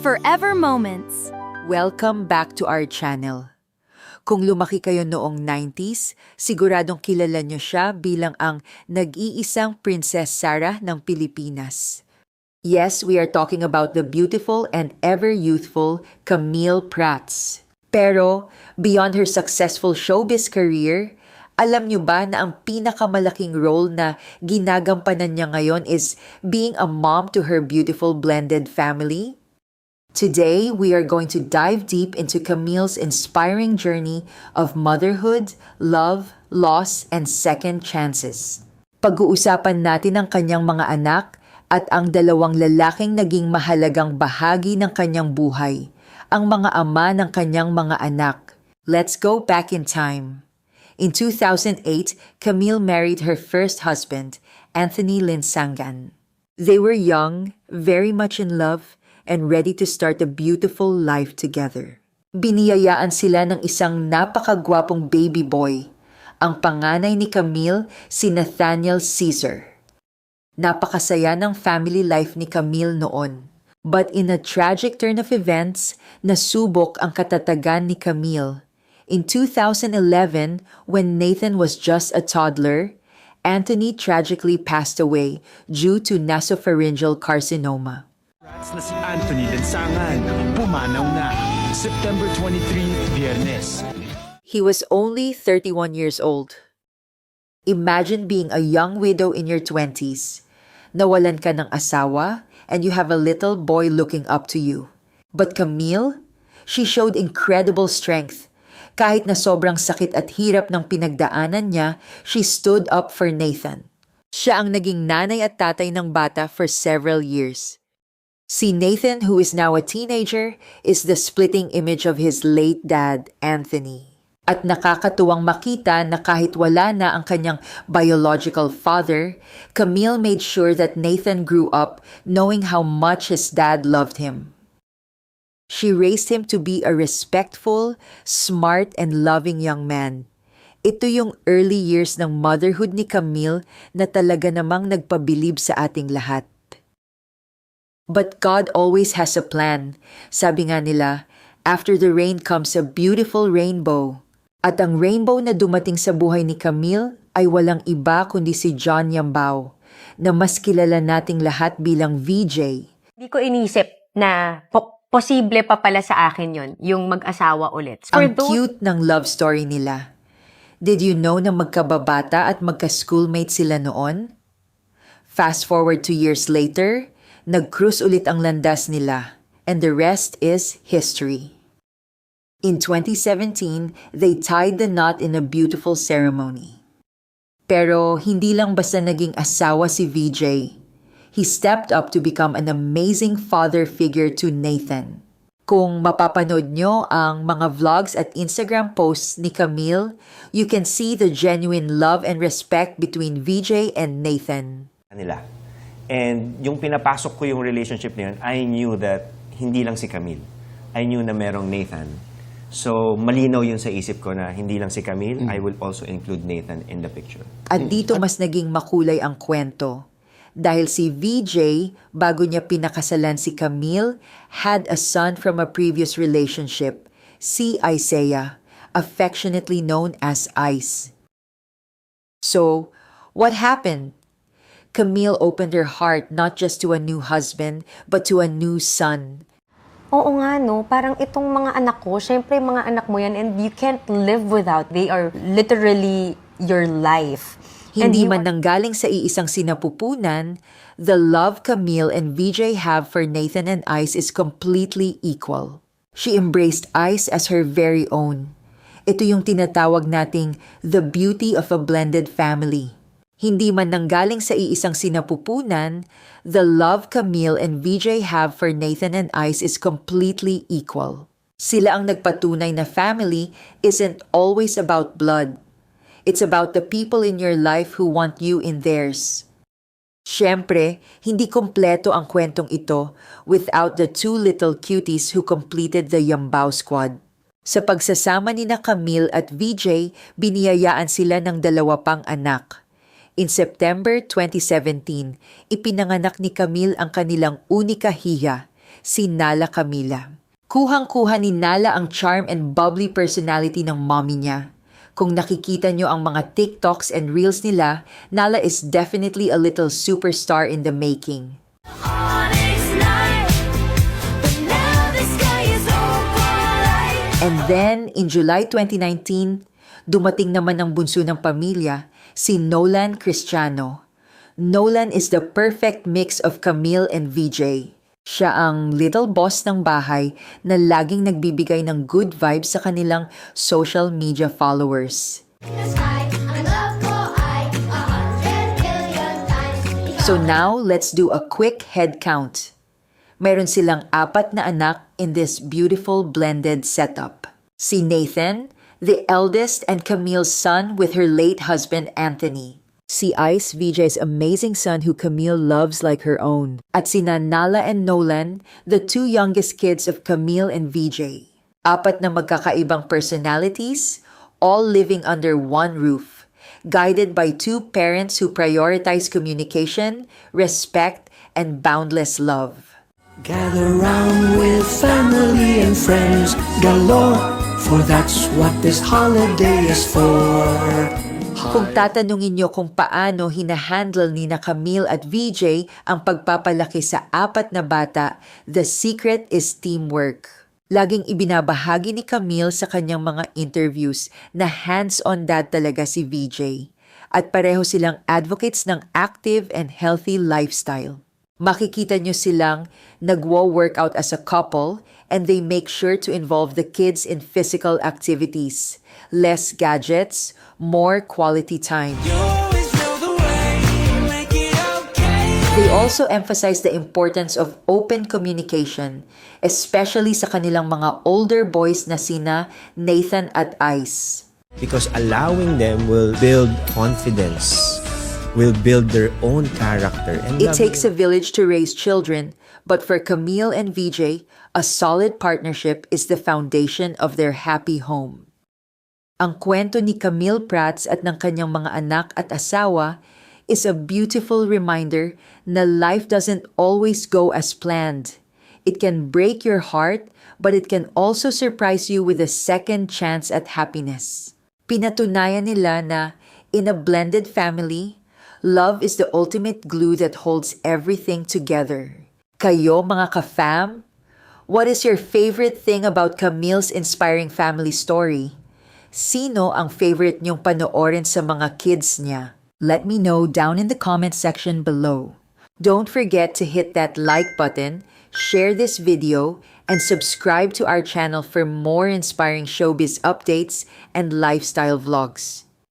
Forever Moments. Welcome back to our channel. Kung lumaki kayo noong 90s, siguradong kilala nyo siya bilang ang nag-iisang Princess Sarah ng Pilipinas. Yes, we are talking about the beautiful and ever-youthful Camille Prats. Pero, beyond her successful showbiz career, alam nyo ba na ang pinakamalaking role na ginagampanan niya ngayon is being a mom to her beautiful blended family? Today, we are going to dive deep into Camille's inspiring journey of motherhood, love, loss, and second chances. Pag-uusapan natin ang kanyang mga anak at ang dalawang lalaking naging mahalagang bahagi ng kanyang buhay, ang mga ama ng kanyang mga anak. Let's go back in time. In 2008, Camille married her first husband, Anthony Linsangan. They were young, very much in love, and ready to start a beautiful life together. Biniyayaan sila ng isang napakagwapong baby boy. Ang panganay ni Camille, si Nathaniel Caesar. Napakasaya ng family life ni Camille noon. But in a tragic turn of events, nasubok ang katatagan ni Camille. In 2011, when Nathan was just a toddler, Anthony tragically passed away due to nasopharyngeal carcinoma. Na si Anthony Linsangan, pumanaw na. September 23, Biyernes. He was only 31 years old. Imagine being a young widow in your 20s. Nawalan ka ng asawa, and you have a little boy looking up to you. But Camille, she showed incredible strength. Kahit na sobrang sakit at hirap ng pinagdaanan niya, she stood up for Nathan. Siya ang naging nanay at tatay ng bata for several years. Si Nathan, who is now a teenager, is the splitting image of his late dad, Anthony. At nakakatuwang makita na kahit wala na ang kanyang biological father, Camille made sure that Nathan grew up knowing how much his dad loved him. She raised him to be a respectful, smart, and loving young man. Ito yung early years ng motherhood ni Camille na talaga namang nagpabilib sa ating lahat. But God always has a plan. Sabi nga nila, after the rain comes a beautiful rainbow. At ang rainbow na dumating sa buhay ni Camille ay walang iba kundi si John Yambao, na mas kilala nating lahat bilang VJ. Hindi ko inisip na posible pa pala sa akin yon yung mag-asawa ulit. Ang cute ng love story nila. Did you know na magkababata at magka-schoolmate sila noon? Fast forward 2 years later, nag-cruise ulit ang landas nila, and the rest is history. In 2017, they tied the knot in a beautiful ceremony. Pero hindi lang basta naging asawa si VJ. He stepped up to become an amazing father figure to Nathan. Kung mapapanood nyo ang mga vlogs at Instagram posts ni Camille, you can see the genuine love and respect between VJ and Nathan. Nila. And yung pinapasok ko yung relationship na yun, I knew that hindi lang si Camille. I knew na merong Nathan. So, malinaw yun sa isip ko na hindi lang si Camille, I will also include Nathan in the picture. At dito mas naging makulay ang kwento. Dahil si VJ, bago niya pinakasalan si Camille, had a son from a previous relationship, si Isaiah, affectionately known as Ice. So, what happened? Camille opened her heart not just to a new husband, but to a new son. Oo nga, no? Parang itong mga anak ko, syempre mga anak mo yan, and you can't live without. They are literally your life. Hindi man nanggaling sa iisang sinapupunan, the love Camille and VJ have for Nathan and Ice is completely equal. She embraced Ice as her very own. Ito yung tinatawag nating the beauty of a blended family. Hindi man nanggaling sa iisang sinapupunan, the love Camille and VJ have for Nathan and Ice is completely equal. Sila ang nagpatunay na family isn't always about blood. It's about the people in your life who want you in theirs. Siyempre, hindi kompleto ang kwentong ito without the 2 little cuties who completed the Yambao squad. Sa pagsasama ni na Camille at VJ, biniyayaan sila ng 2 pang anak. In September 2017, ipinanganak ni Camille ang kanilang unika hiya, si Nala Camila. Kuhang-kuha ni Nala ang charm and bubbly personality ng mommy niya. Kung nakikita nyo ang mga TikToks and Reels nila, Nala is definitely a little superstar in the making. And then, in July 2019, dumating naman ang bunso ng pamilya, si Nolan Cristiano. Nolan is the perfect mix of Camille and VJ. Siya ang little boss ng bahay na laging nagbibigay ng good vibes sa kanilang social media followers. So now, let's do a quick head count. Meron silang 4 na anak in this beautiful blended setup. Si Nathan, the eldest and Camille's son with her late husband Anthony. Si Ice, VJ's amazing son who Camille loves like her own. At sina Nala and Nolan, the 2 youngest kids of Camille and VJ. 4 na magkakaibang personalities, all living under one roof, guided by 2 parents who prioritize communication, respect, and boundless love. Gather round with family and friends galore, for that's what this holiday is for. Kung tatanungin nyo kung paano hinahandle ni na Camille at VJ ang pagpapalaki sa 4 na bata, the secret is teamwork. Laging ibinabahagi ni Camille sa kanyang mga interviews na hands-on dad talaga si VJ. At pareho silang advocates ng active and healthy lifestyle. Makikita nyo silang nagwo-workout as a couple and they make sure to involve the kids in physical activities. Less gadgets, more quality time. They also emphasize the importance of open communication, especially sa kanilang mga older boys na sina Nathan at Ice. Because allowing them will build confidence, will build their own character. And It takes a village to raise children, but for Camille and VJ, a solid partnership is the foundation of their happy home. Ang kwento ni Camille Prats at ng kanyang mga anak at asawa is a beautiful reminder na life doesn't always go as planned. It can break your heart, but it can also surprise you with a second chance at happiness. Pinatunayan nila na in a blended family, love is the ultimate glue that holds everything together. Kayo mga ka-fam, what is your favorite thing about Camille's inspiring family story? Sino ang favorite niyong panoorin sa mga kids niya? Let me know down in the comment section below. Don't forget to hit that like button, share this video, and subscribe to our channel for more inspiring showbiz updates and lifestyle vlogs.